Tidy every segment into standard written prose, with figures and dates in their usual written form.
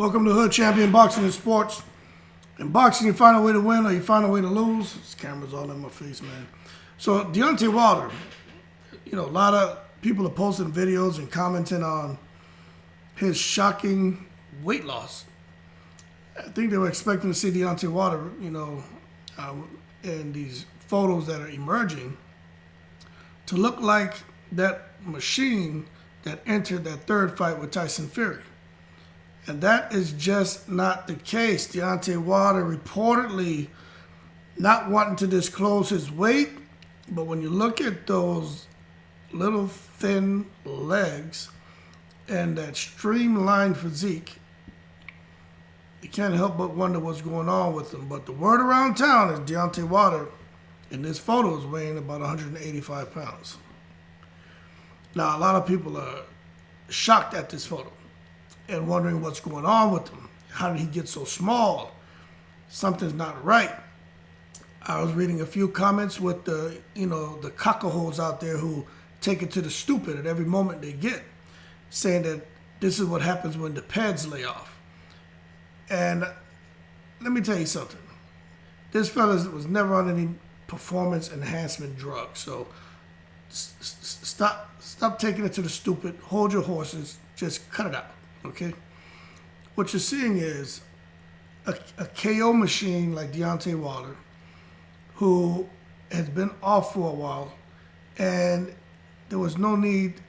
Welcome to Hood Champion Boxing and Sports. In boxing, you find a way to win or you find a way to lose. This camera's all in my face, man. So Deontay Wilder, a lot of people are posting videos and commenting on his shocking weight loss. I think they were expecting to see Deontay Wilder, in these photos that are emerging, to look like that machine that entered that third fight with Tyson Fury. And that is just not the case. Deontay Wilder reportedly not wanting to disclose his weight, but when you look at those little thin legs and that streamlined physique, you can't help but wonder what's going on with him. But the word around town is Deontay Wilder in this photo is weighing about 185 pounds. Now, a lot of people are shocked at this photo and wondering what's going on with him. How did he get so small? Something's not right. I was reading a few comments with the cockaholes out there who take it to the stupid at every moment they get, saying that this is what happens when the pads lay off. And let me tell you something. This fella was never on any performance enhancement drug. So stop taking it to the stupid. Hold your horses. Just cut it out. Okay? What you're seeing is a KO machine like Deontay Wilder, who has been off for a while, and there was no need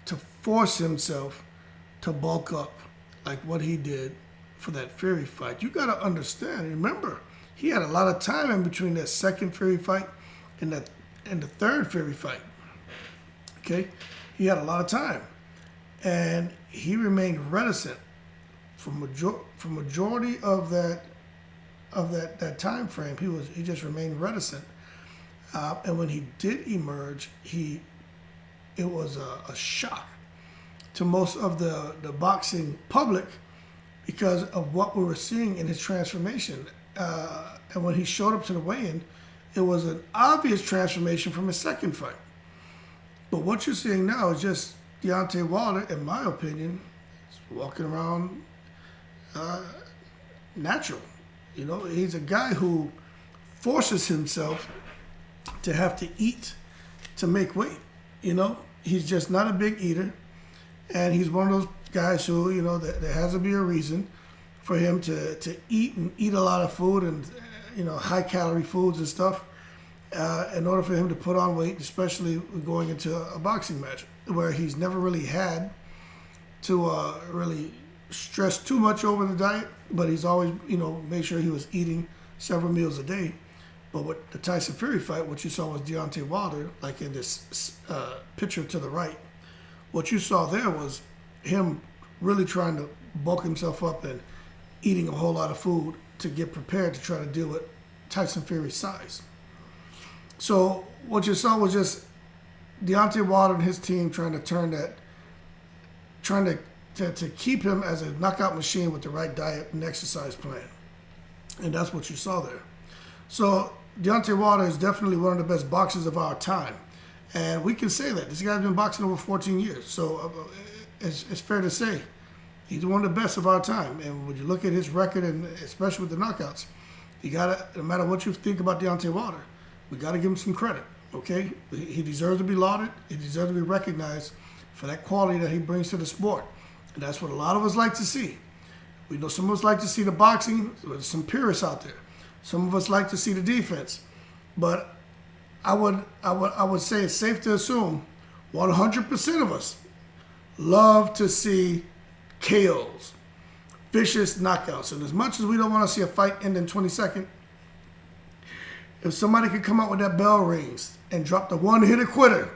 to force himself to bulk up like what he did for that Fury fight. You got to understand, remember, he had a lot of time in between that second Fury fight and the third Fury fight. Okay? He had a lot of time. And he remained reticent for majority of that time frame. He just remained reticent. And when he did emerge, it was a shock to most of the boxing public because of what we were seeing in his transformation. And when he showed up to the weigh-in, it was an obvious transformation from his second fight. But what you're seeing now is just Deontay Wilder, in my opinion, is walking around natural. He's a guy who forces himself to have to eat to make weight. He's just not a big eater. And he's one of those guys who, there has to be a reason for him to eat and eat a lot of food and, high calorie foods and stuff in order for him to put on weight, especially going into a boxing match where he's never really had to really stress too much over the diet, but he's always, made sure he was eating several meals a day. But with the Tyson Fury fight, what you saw was Deontay Wilder, like in this picture to the right, what you saw there was him really trying to bulk himself up and eating a whole lot of food to get prepared to try to deal with Tyson Fury's size. So what you saw was just Deontay Wilder and his team trying to keep him as a knockout machine with the right diet and exercise plan. And that's what you saw there. So Deontay Wilder is definitely one of the best boxers of our time. And we can say that. This guy's been boxing over 14 years. So it's fair to say he's one of the best of our time. And when you look at his record, and especially with the knockouts, you got to, no matter what you think about Deontay Wilder, we got to give him some credit. Okay, he deserves to be lauded. He deserves to be recognized for that quality that he brings to the sport, and that's what a lot of us like to see. We know some of us like to see the boxing. There's some purists out there. Some of us like to see the defense, but I would say it's safe to assume 100% of us love to see KOs, vicious knockouts, and as much as we don't want to see a fight end in 20 seconds. If somebody could come out with that bell rings and drop the one-hitter quitter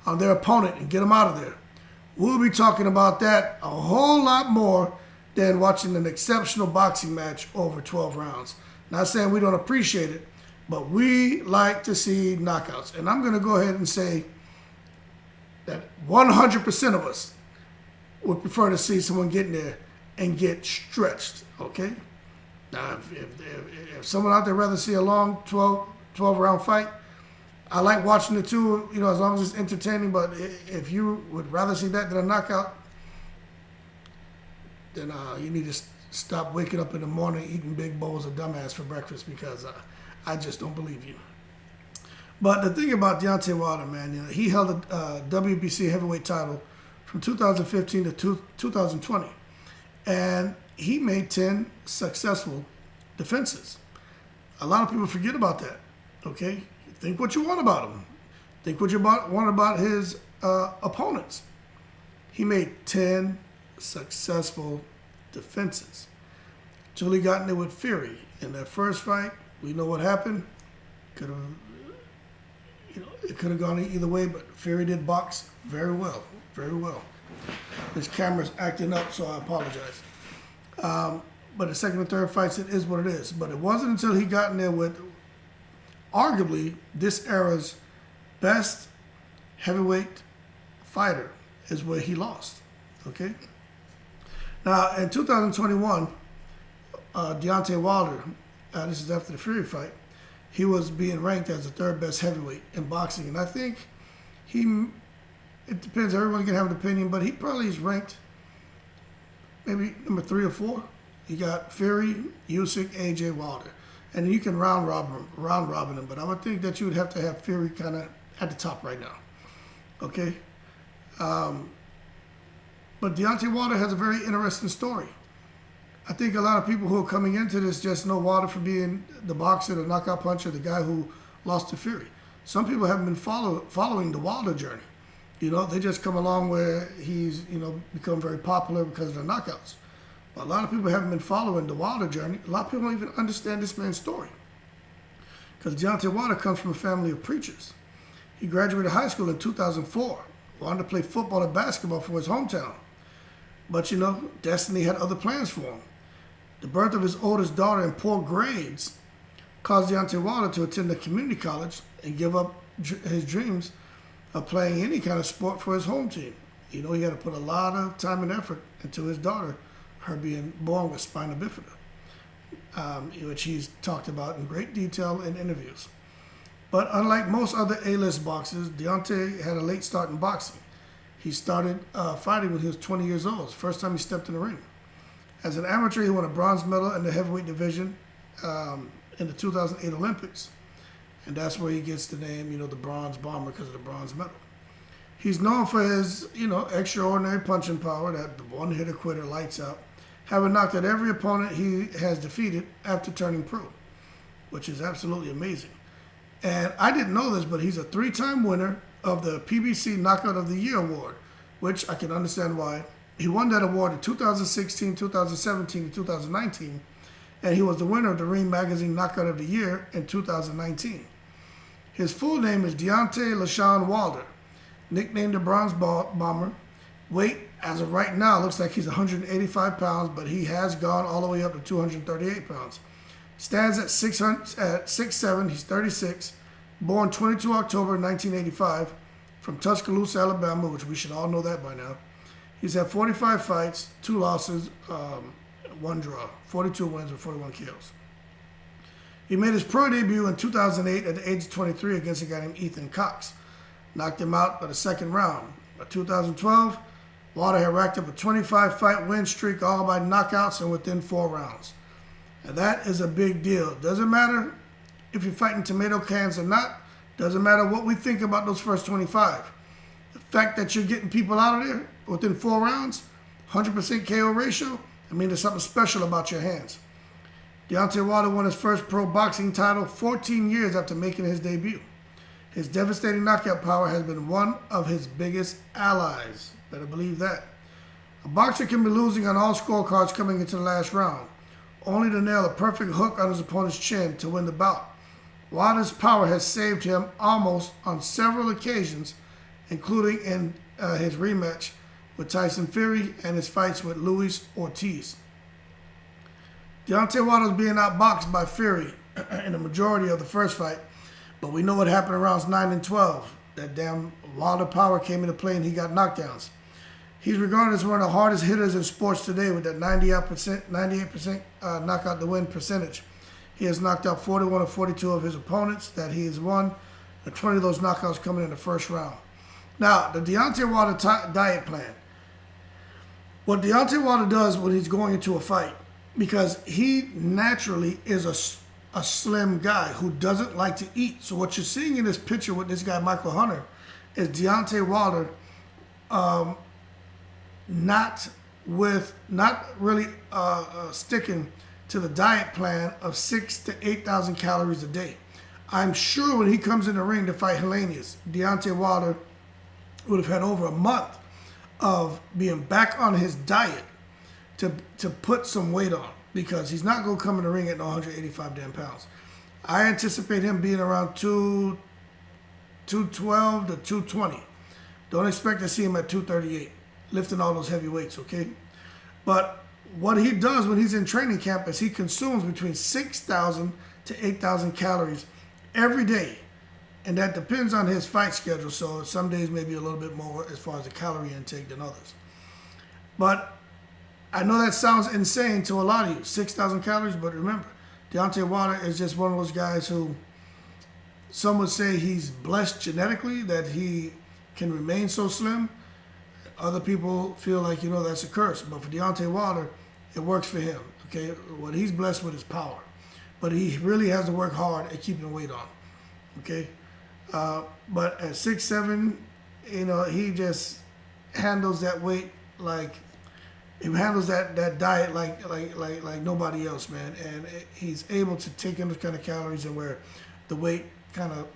on their opponent and get them out of there, we'll be talking about that a whole lot more than watching an exceptional boxing match over 12 rounds. Not saying we don't appreciate it, but we like to see knockouts. And I'm going to go ahead and say that 100% of us would prefer to see someone get in there and get stretched, okay? Now, if someone out there rather see a long 12-round fight, I like watching it too, as long as it's entertaining. But if you would rather see that than a knockout, then you need to stop waking up in the morning eating big bowls of dumbass for breakfast, because I just don't believe you. But the thing about Deontay Wilder, man, he held a WBC heavyweight title from 2015 to 2020. And he made 10 successful defenses. A lot of people forget about that, okay? Think what you want about him. Think what you want about his opponents. He made 10 successful defenses until he got in there with Fury. In that first fight, we know what happened. It could have gone either way, but Fury did box very well, very well. This camera's acting up, so I apologize. But the second and third fights, it is what it is. But it wasn't until he got in there with arguably this era's best heavyweight fighter is where he lost. Okay? Now, in 2021, Deontay Wilder, this is after the Fury fight, he was being ranked as the third best heavyweight in boxing. And I think it depends, everyone's going to have an opinion, but he probably is ranked maybe number 3 or 4. You got Fury, Usyk, AJ, Wilder. And you can round robin them, but I would think that you would have to have Fury kind of at the top right now. Okay? But Deontay Wilder has a very interesting story. I think a lot of people who are coming into this just know Wilder for being the boxer, the knockout puncher, the guy who lost to Fury. Some people haven't been following the Wilder journey. They just come along where he's, become very popular because of the knockouts. But a lot of people haven't been following the Wilder journey. A lot of people don't even understand this man's story. Because Deontay Wilder comes from a family of preachers. He graduated high school in 2004. Wanted to play football and basketball for his hometown. But, destiny had other plans for him. The birth of his oldest daughter and poor grades caused Deontay Wilder to attend a community college and give up his dreams of playing any kind of sport for his home team. He had to put a lot of time and effort into his daughter, her being born with spina bifida, which he's talked about in great detail in interviews. But unlike most other A-list boxers, Deontay had a late start in boxing. He started fighting when he was 20 years old. First time he stepped in the ring. As an amateur, he won a bronze medal in the heavyweight division in the 2008 Olympics. And that's where he gets the name, the Bronze Bomber, because of the bronze medal. He's known for his, extraordinary punching power, that one-hitter quitter, lights out, having knocked out every opponent he has defeated after turning pro, which is absolutely amazing. And I didn't know this, but he's a 3-time winner of the PBC Knockout of the Year award, which I can understand why. He won that award in 2016, 2017, and 2019, and he was the winner of the Ring Magazine Knockout of the Year in 2019. His full name is Deontay LaShawn Wilder, nicknamed the Bronze Bomber. Weight, as of right now, looks like he's 185 pounds, but he has gone all the way up to 238 pounds. Stands at 6'7", he's 36, born 22 October 1985, from Tuscaloosa, Alabama, which we should all know that by now. He's had 45 fights, 2 losses, 1 draw, 42 wins with 41 KOs. He made his pro debut in 2008 at the age of 23 against a guy named Ethan Cox. Knocked him out by the second round. By 2012, Wilder had racked up a 25-fight win streak, all by knockouts and within 4 rounds. And that is a big deal. Doesn't matter if you're fighting tomato cans or not. Doesn't matter what we think about those first 25. The fact that you're getting people out of there within 4 rounds, 100% KO ratio, there's something special about your hands. Deontay Wilder won his first pro boxing title 14 years after making his debut. His devastating knockout power has been one of his biggest allies. Better believe that. A boxer can be losing on all scorecards coming into the last round, only to nail a perfect hook on his opponent's chin to win the bout. Wilder's power has saved him almost on several occasions, including in his rematch with Tyson Fury and his fights with Luis Ortiz. Deontay Wilder is being outboxed by Fury in the majority of the first fight, but we know what happened in rounds 9 and 12. That damn Wilder power came into play and he got knockdowns. He's regarded as one of the hardest hitters in sports today with that 98% knockout to win percentage. He has knocked out 41 of 42 of his opponents that he has won, and 20 of those knockouts coming in the first round. Now, the Deontay Wilder diet plan. What Deontay Wilder does when he's going into a fight, because he naturally is a slim guy who doesn't like to eat. So what you're seeing in this picture with this guy, Michael Hunter, is Deontay Wilder not really sticking to the diet plan of 6,000 to 8,000 calories a day. I'm sure when he comes in the ring to fight Helenius, Deontay Wilder would have had over a month of being back on his diet to put some weight on, because he's not going to come in the ring at 185 damn pounds. I anticipate him being around 212 to 220. Don't expect to see him at 238, lifting all those heavy weights, okay? But what he does when he's in training camp is he consumes between 6,000 to 8,000 calories every day. And that depends on his fight schedule. So some days maybe a little bit more as far as the calorie intake than others. But I know that sounds insane to a lot of you, 6,000 calories. But remember, Deontay Wilder is just one of those guys who some would say he's blessed genetically that he can remain so slim. Other people feel like, that's a curse. But for Deontay Wilder, it works for him. Okay, what he's blessed with is power. But he really has to work hard at keeping weight on. Okay. But at 6'7", he just handles that weight he handles that diet like nobody else, man. And he's able to take in those kind of calories and where the weight kind of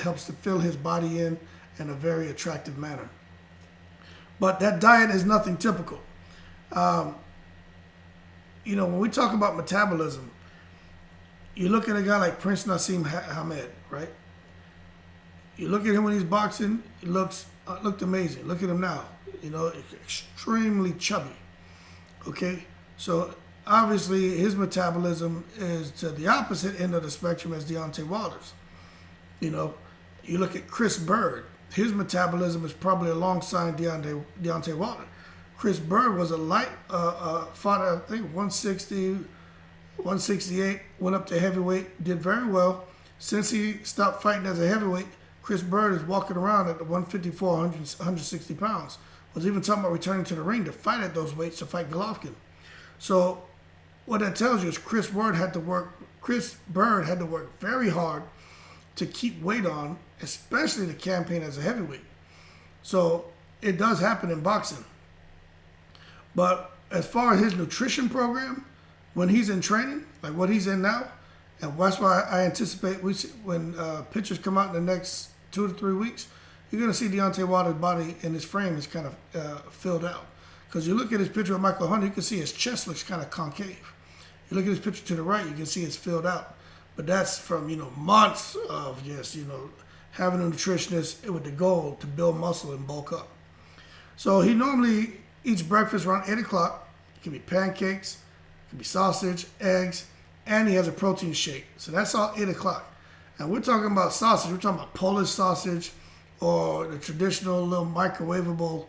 helps to fill his body in a very attractive manner. But that diet is nothing typical. When we talk about metabolism, you look at a guy like Prince Nassim Hamed, right? You look at him when he's boxing, he looked amazing. Look at him now, extremely chubby. Okay, so obviously his metabolism is to the opposite end of the spectrum as Deontay Wilder's. You look at Chris Bird, his metabolism is probably alongside Deontay Wilder. Chris Bird was a light fighter, I think 160, 168, went up to heavyweight, did very well. Since he stopped fighting as a heavyweight, Chris Bird is walking around at the 154, 160 pounds. Was even talking about returning to the ring to fight at those weights to fight Golovkin. So what that tells you is Chris Bird had to work very hard to keep weight on, especially the campaign as a heavyweight. So it does happen in boxing. But as far as his nutrition program, when he's in training, like what he's in now, and that's why I anticipate when pictures come out in the next 2 to 3 weeks, you're going to see Deontay Wilder's body and his frame is kind of filled out. Because you look at his picture of Michael Hunter, you can see his chest looks kind of concave. You look at his picture to the right, you can see it's filled out. But that's from, months of just, having a nutritionist with the goal to build muscle and bulk up. So he normally eats breakfast around 8 o'clock. It can be pancakes, it can be sausage, eggs, and he has a protein shake. So that's all 8 o'clock. And we're talking about sausage. We're talking about Polish sausage or the traditional little microwavable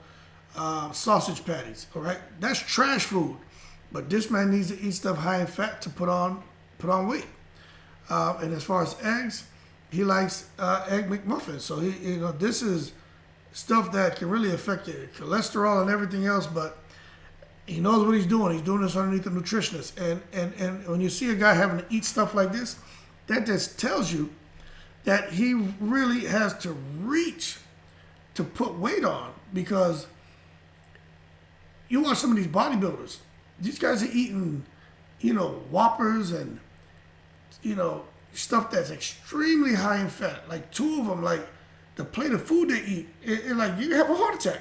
sausage patties. All right, that's trash food. But this man needs to eat stuff high in fat to put on weight. And as far as eggs, he likes egg McMuffins. So this is stuff that can really affect your cholesterol and everything else. But he knows what he's doing. He's doing this underneath a nutritionist. And when you see a guy having to eat stuff like this, that just tells you that he really has to reach to put weight on. Because you watch some of these bodybuilders, these guys are eating, Whoppers and, stuff that's extremely high in fat. Like 2 of them, like the plate of food they eat, like you have a heart attack.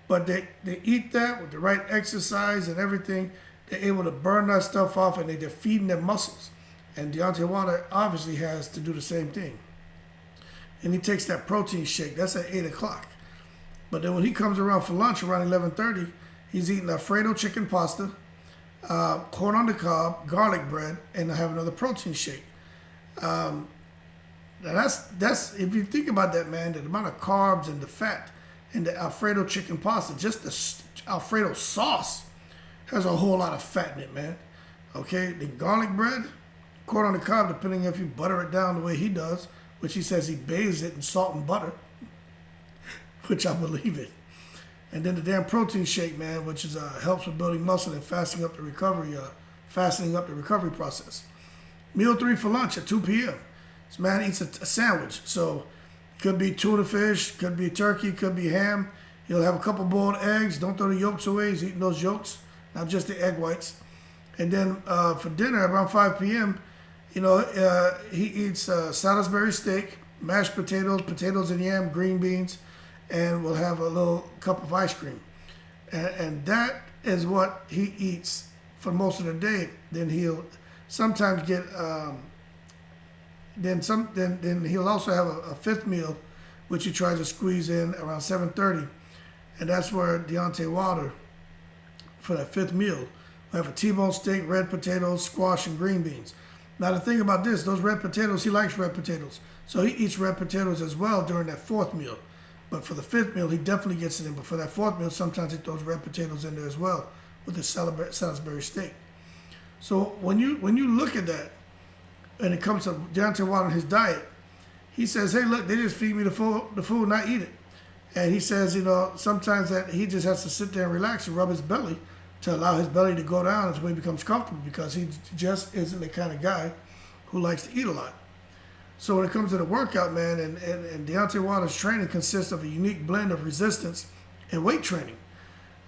But they eat that with the right exercise and everything. They're able to burn that stuff off, and they're feeding their muscles. And Deontay Wilder obviously has to do the same thing. And he takes that protein shake. That's at 8 o'clock. But then when he comes around for lunch around 11:30, he's eating Alfredo chicken pasta, corn on the cob, garlic bread, and I have another protein shake. Now that's if you think about that, man, the amount of carbs and the fat in the Alfredo chicken pasta, just the Alfredo sauce has a whole lot of fat in it, man. Okay, the garlic bread, corn on the cob, depending if you butter it down the way he does, which he says he bathes it in salt and butter, which I believe it. And then the damn protein shake, man, which is helps with building muscle and fasting up the recovery fastening up the recovery process. Meal 3 for lunch at 2 p.m. This man eats a sandwich. So could be tuna fish, could be turkey, could be ham. He'll have a couple boiled eggs. Don't throw the yolks away. He's eating those yolks, not just the egg whites. And then for dinner around 5 p.m., he eats Salisbury steak, mashed potatoes, potatoes and yam, green beans, and we'll have a little cup of ice cream. And that is what he eats for most of the day. Then he'll sometimes get, then he'll also have a fifth meal, which he tries to squeeze in around 7:30. And that's where Deontay Wilder, for that fifth meal, will have a T-bone steak, red potatoes, squash, and green beans. Now the thing about this, those red potatoes, he likes red potatoes. So he eats red potatoes as well during that fourth meal. But for the fifth meal, he definitely gets it in. But for that fourth meal, sometimes he throws red potatoes in there as well with the Salisbury steak. So when you look at that, and it comes to Deontay Wilder and his diet, he says, hey, look, they just feed me the food and I eat it. And he says, sometimes that he just has to sit there and relax and rub his belly to allow his belly to go down until he becomes comfortable, because he just isn't the kind of guy who likes to eat a lot. So when it comes to the workout, man, and Deontay Wilder's training consists of a unique blend of resistance and weight training.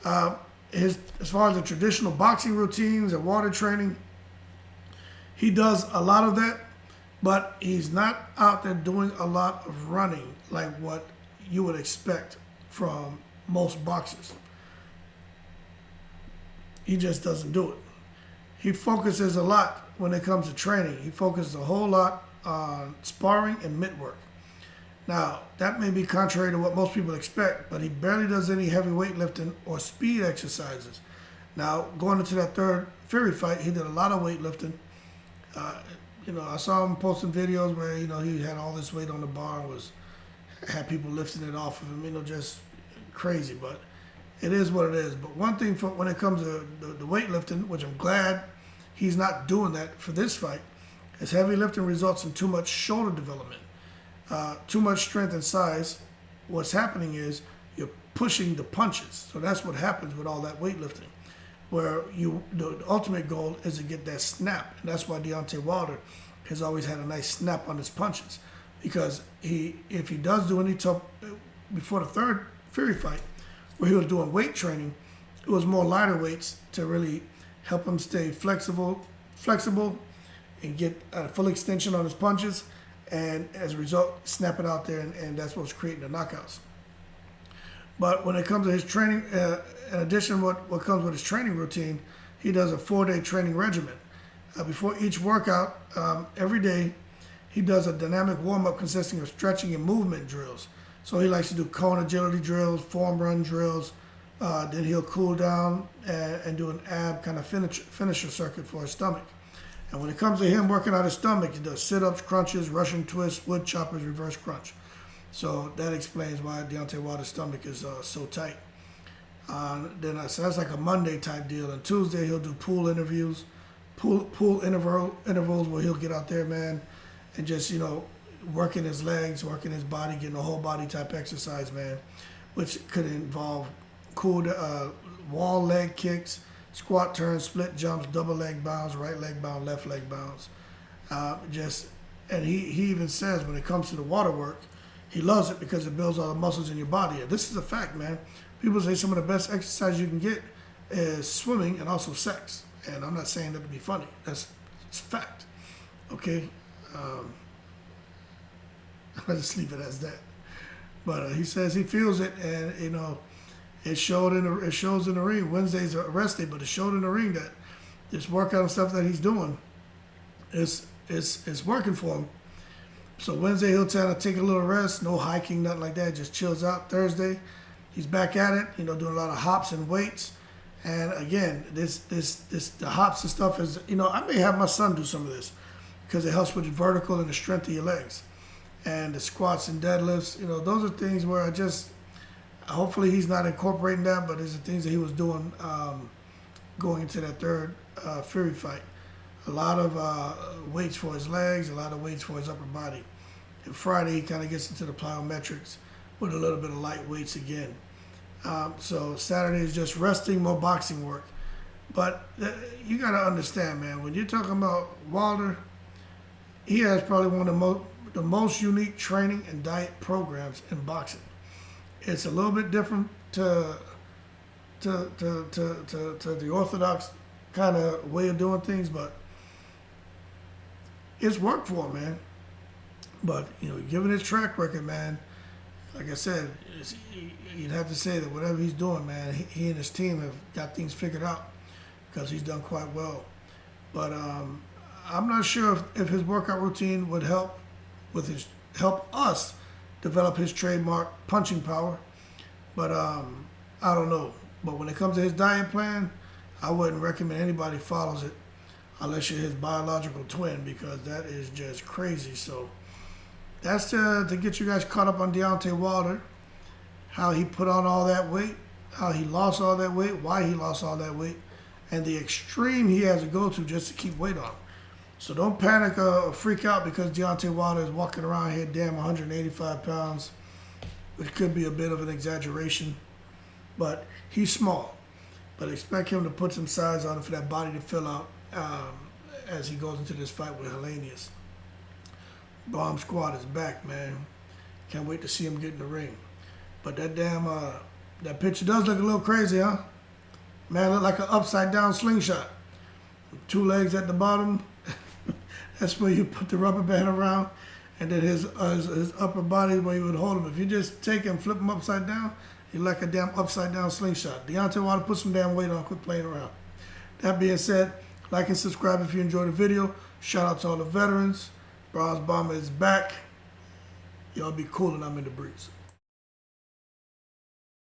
As far as the traditional boxing routines and water training, he does a lot of that, but he's not out there doing a lot of running like what you would expect from most boxers. He just doesn't do it. He focuses a lot when it comes to training. He focuses a whole lot on sparring and mitt work. Now, that may be contrary to what most people expect, but he barely does any heavy weightlifting or speed exercises. Now, going into that third Fury fight, he did a lot of weightlifting. I saw him posting videos where, he had all this weight on the bar and had people lifting it off of him, just crazy. But it is what it is. But one thing when it comes to the weightlifting, which I'm glad he's not doing that for this fight, is heavy lifting results in too much shoulder development, too much strength and size. What's happening is you're pushing the punches. So that's what happens with all that weightlifting, where the ultimate goal is to get that snap. And that's why Deontay Wilder has always had a nice snap on his punches, because if he does do any tough, before the third Fury fight, where he was doing weight training, it was more lighter weights to really help him stay flexible and get a full extension on his punches, and as a result, snap it out there, and that's what's creating the knockouts. But when it comes to his training, in addition, what comes with his training routine, he does a 4-day training regimen. Before each workout, every day, he does a dynamic warm-up consisting of stretching and movement drills. So he likes to do cone agility drills, form run drills. Then he'll cool down and do an ab kind of finisher circuit for his stomach. And when it comes to him working out his stomach, he does sit-ups, crunches, Russian twists, wood choppers, reverse crunch. So that explains why Deontay Wilder's stomach is so tight. So that's like a Monday type deal. And Tuesday he'll do pool interviews, pool intervals where he'll get out there, man, and just working his legs, working his body, getting a whole body type exercise, man, which could involve wall leg kicks, squat turns, split jumps, double leg bounds, right leg bound, left leg bounds. And he even says when it comes to the water work, he loves it because it builds all the muscles in your body. And this is a fact, man. People say some of the best exercise you can get is swimming and also sex. And I'm not saying that to be funny. It's a fact. Okay? I'll just leave it as that. But he says he feels it, and it shows in the ring. Wednesday's a rest day, but it showed in the ring that this workout and stuff that he's doing is working for him. So Wednesday he'll try to take a little rest, no hiking, nothing like that, just chills out. Thursday he's back at it, doing a lot of hops and weights. And again, the hops and stuff is, I may have my son do some of this because it helps with the vertical and the strength of your legs. And the squats and deadlifts, those are things where hopefully he's not incorporating that, but these are things that he was doing going into that third Fury fight. A lot of weights for his legs, a lot of weights for his upper body. And Friday he kind of gets into the plyometrics with a little bit of light weights again. So Saturday is just resting, more boxing work. But you got to understand, man, when you're talking about Wilder, he has probably one of the most unique training and diet programs in boxing. It's a little bit different to the orthodox kind of way of doing things, but it's worked for him, man. But, you know, given his track record, man, like I said, you'd have to say that whatever he's doing, man, he and his team have got things figured out because he's done quite well. But I'm not sure if his workout routine would help us develop his trademark punching power. But I don't know. But when it comes to his diet plan, I wouldn't recommend anybody follows it unless you're his biological twin, because that is just crazy. So that's to get you guys caught up on Deontay Wilder, how he put on all that weight, how he lost all that weight, why he lost all that weight, and the extreme he has to go to just to keep weight on. So don't panic or freak out because Deontay Wilder is walking around here damn 185 pounds, which could be a bit of an exaggeration. But he's small. But expect him to put some size on it for that body to fill out as he goes into this fight with Helenius. Bomb Squad is back, man. Can't wait to see him get in the ring. But that damn, that picture does look a little crazy, huh? Man, look like an upside down slingshot. 2 legs at the bottom. That's where you put the rubber band around. And then his upper body where you would hold him. If you just take him and flip him upside down, you're like a damn upside down slingshot. Deontay Wilder, put some damn weight on, quit playing around. That being said, like and subscribe if you enjoyed the video. Shout out to all the veterans. Bronze Bomber is back. Y'all be cool and I'm in the breeze.